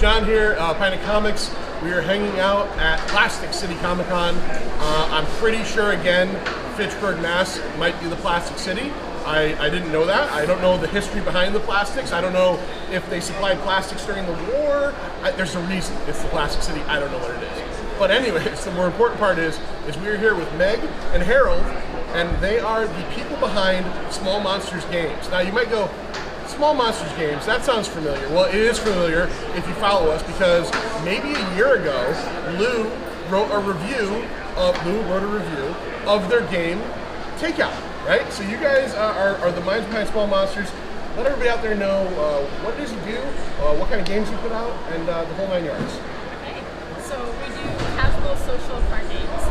John here, Pint of Comics. We are hanging out at Plastic City Comic Con. I'm pretty sure, again, Fitchburg, Mass. might be the Plastic City. I didn't know that. I don't know the history behind the plastics. I don't know if they supplied plastics during the war. There's a reason it's the Plastic City. I don't know what it is. But anyways, the more important part is we're here with Meg and Harold, and they are the people behind Small Monsters Games. Now you might go, Small Monsters Games, that sounds familiar. Well, it is familiar if you follow us, because maybe a year ago, Lou wrote a review of their game, Takeout, right? So you guys are the minds behind Small Monsters. Let everybody out there know what it is you do, what kind of games you put out, and the whole 9 yards. Okay, so we do casual social card games.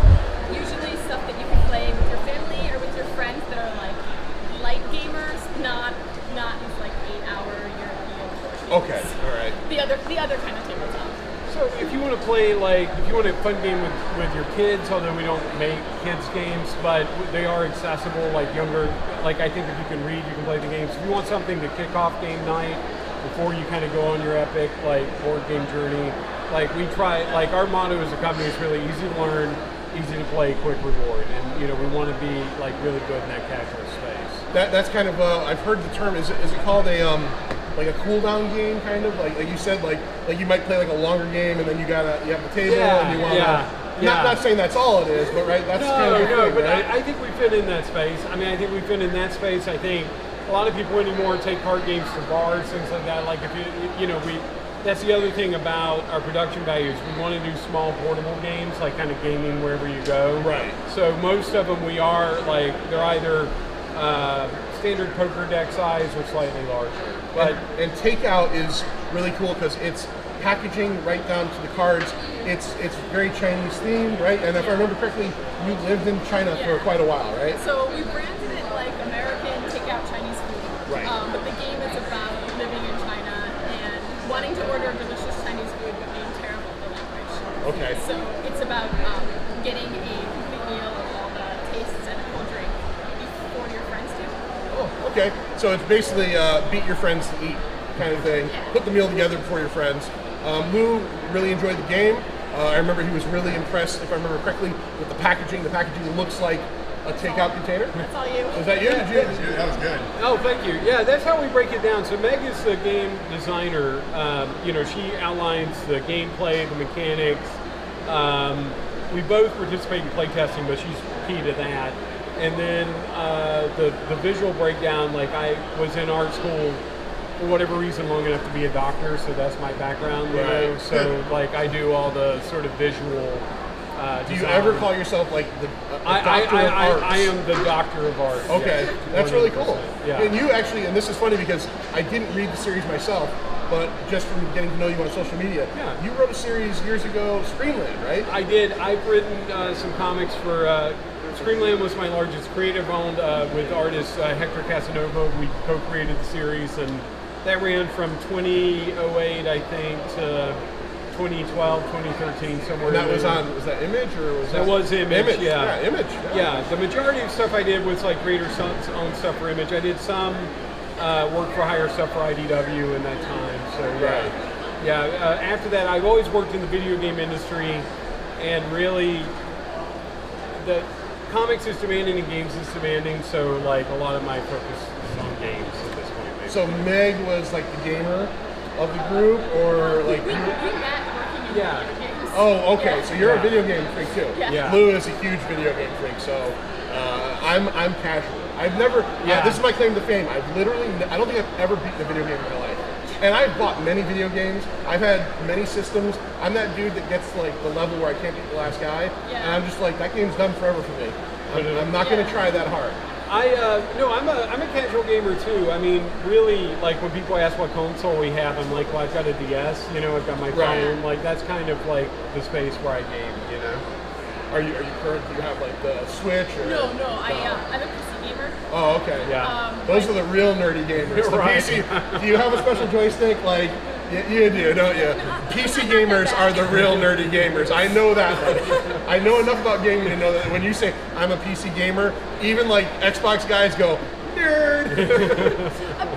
Usually stuff that you can play with your family or with your friends that are like light gamers, not these like 8-hour European games. Okay, all right. The other kind of tabletop. So if you want to play, if you want a fun game with your kids, although we don't make kids games, but they are accessible, younger, I think if you can read, you can play the games. If you want something to kick off game night before you kind of go on your epic, board game journey, we try, our motto as a company is really easy to learn, easy to play, quick reward. And, we want to be, really good in that casual space. That's kind of, I've heard the term, is it called a cool down game, kind of like you said, like you might play a longer game, and then you have the table, and you want to. Not saying that's all it is, but right, that's kind of the thing, but right? I think we fit in that space. I think a lot of people anymore take card games to bars, things like that. That's the other thing about our production values. We want to do small portable games, kind of gaming wherever you go. Right. So most of them they're either standard poker deck size or slightly larger. But and Takeout is really cool because it's packaging right down to the cards. It's very Chinese themed, right? And if I remember correctly, you lived in China for quite a while, right? So we branded it like American Takeout Chinese food. Right. But the game is about living in China and wanting to order delicious Chinese food but being terrible at the language. Okay. So it's about getting a complete meal of all the tastes and a cold drink before your friends do. Oh, okay. So it's basically beat your friends to eat kind of thing. Yeah. Put the meal together before your friends. Lou really enjoyed the game. I remember he was really impressed, if I remember correctly, with the packaging. The packaging looks like a takeout container. That's all you. Was that you? That was good. Oh, thank you. Yeah, that's how we break it down. So Meg is the game designer. She outlines the gameplay, the mechanics. We both participate in playtesting, but she's key to that. And then the visual breakdown, I was in art school for whatever reason long enough to be a doctor, so that's my background. Right. So I do all the sort of visual Do you design. ever call yourself the doctor of arts? I am the doctor of art. Okay, yes, that's really cool. Yeah. And you actually, and this is funny because I didn't read the series myself, but just from getting to know you on social media, you wrote a series years ago, Screamland, right? I did. I've written some comics for. Screamland was my largest creative owned with artist Hector Casanova. We co-created the series, and that ran from 2008, I think, to 2012, 2013, somewhere. And that in was there. was that Image or was That was Image, yeah. Yeah, Image. Yeah, the majority of stuff I did was creators own stuff for Image. I did some work for hire stuff for IDW in that time. So after that, I've always worked in the video game industry, and really, the comics is demanding and games is demanding. So a lot of my focus is on games at this point. Maybe. So Meg was the gamer of the group, or We met working in video games. Oh, okay. Yeah. So you're a video game freak too. Yeah. Lou is a huge video game freak. So I'm casual. I've never. This is my claim to fame. I don't think I've ever beaten a video game in my life. And I've bought many video games. I've had many systems. I'm that dude that gets to the level where I can't beat the last guy, and I'm just that game's done forever for me. I'm not going to try that hard. I'm a casual gamer too. I mean, really, when people ask what console we have, I'm well, I've got a DS. I've got my phone. That's kind of the space where I game. Are you current? Do you have the Switch? Or, No. I'm a PC gamer. Oh, okay. Yeah. Those are the real nerdy gamers. The Right. PC. Do you have a special joystick? You do, don't you? PC gamers are the real nerdy gamers. I know that. I know enough about gaming to know that when you say I'm a PC gamer, even Xbox guys go, nerd.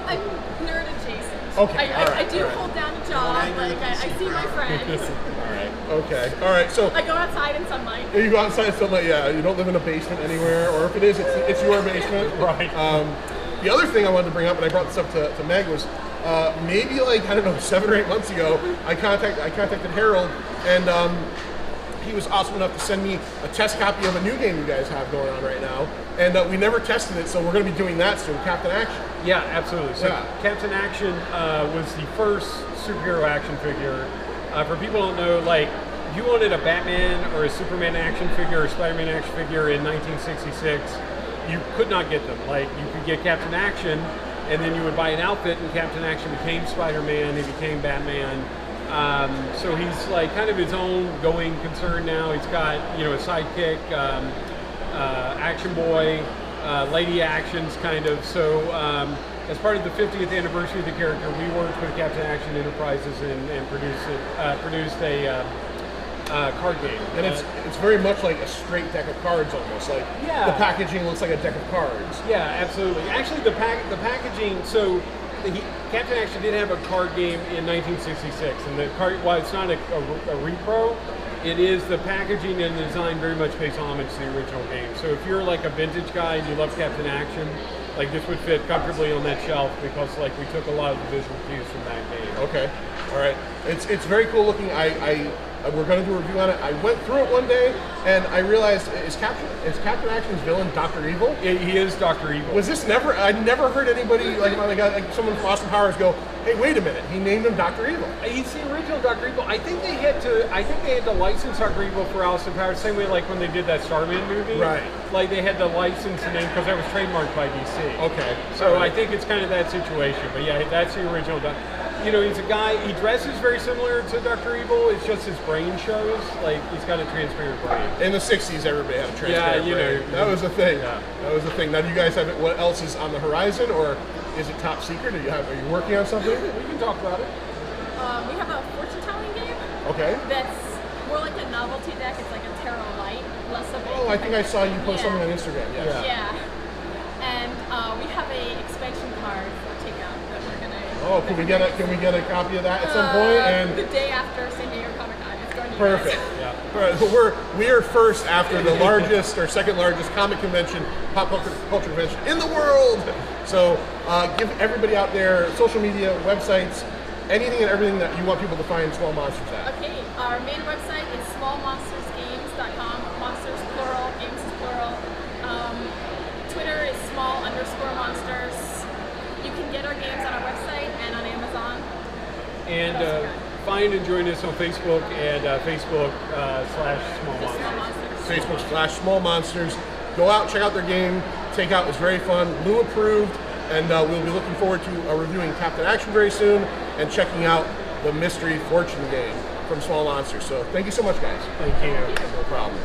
I'm nerd adjacent. Okay, all right, I do all right. hold down a job. Like I see my friends. All right. Okay. All right. So I go outside in sunlight. you go outside in sunlight. Yeah. You don't live in a basement anywhere, or if it is, it's your basement. Right. The other thing I wanted to bring up, and I brought this up to Meg, was maybe like, I don't know, 7 or 8 months ago, I contacted Harold, and he was awesome enough to send me a test copy of a new game you guys have going on right now, and we never tested it, so we're going to be doing that soon, Captain Action. Yeah, absolutely. So Yeah. Captain Action was the first superhero action figure. For people who don't know, like, if you wanted a Batman or a Superman action figure or Spider-Man action figure in 1966, you could not get them. Like, you could get Captain Action, and then you would buy an outfit, and Captain Action became Spider-Man, he became Batman. So he's like kind of his own going concern now. He's got, you know, a sidekick, Action Boy, Lady Actions kind of. So as part of the 50th anniversary of the character, we worked with Captain Action Enterprises and produced a card game. And it's very much like a straight deck of cards almost. Like, Yeah. the packaging looks like a deck of cards. Yeah, absolutely. Actually, the packaging. So, Captain Action did have a card game in 1966, and the card, while it's not a repro, it is the packaging and the design very much pays homage to the original game. So, if you're like a vintage guy and you love Captain Action, like this would fit comfortably on that shelf because like we took a lot of the visual cues from that game. Okay, all right. It's very cool looking. We're going to do a review on it. I went through it one day and I realized is Captain Action's villain Dr. Evil? He is Dr. Evil. Was this never? I never heard anybody like someone from Austin Powers go, "Hey, wait a minute! He named him Dr. Evil." He's the original Dr. Evil. I think they had to license Dr. Evil for Austin Powers, same way like when they did that Starman movie. Right. Like they had to license the name because that was trademarked by DC. Okay. So All right. I think it's kind of that situation. But yeah, that's the original. You know, he's a guy. He dresses very similar to Dr. Evil. It's just his brain shows. Like he's got a transparent brain. In the '60s, everybody had a transparent you know, brain. That was the thing. Yeah. That was the thing. Now, do you guys have it? What else is on the horizon, or is it top secret? Are you working on something? We can talk about it. We have a fortune telling game Okay. that's more like a novelty deck. It's like a tarot light, less of a. Oh, I think I saw you post Yeah. something on Instagram. Yes. Yeah. And we have a expansion card for Takeout that we're gonna. Oh, can we get a copy of that at some point? And the day after San Diego Comic Con, it's going to be perfect. Yeah. Right, so we're first after the largest or second largest comic convention, pop culture convention in the world. So give everybody out there social media, websites, anything and everything that you want people to find Small Monsters at. Okay, our main website is smallmonstersgames.com. Monsters plural, games is plural. Twitter is small_monsters. You can get our games on our website and on Amazon. And find and join us on Facebook and Facebook /Small Just Small Monsters. Monsters. Facebook/Small Monsters. Go out, check out their game. Takeout is very fun. Lou approved, and we'll be looking forward to reviewing Captain Action very soon and checking out the mystery fortune game from Small Monsters. So thank you so much, guys. Thank you. No problem.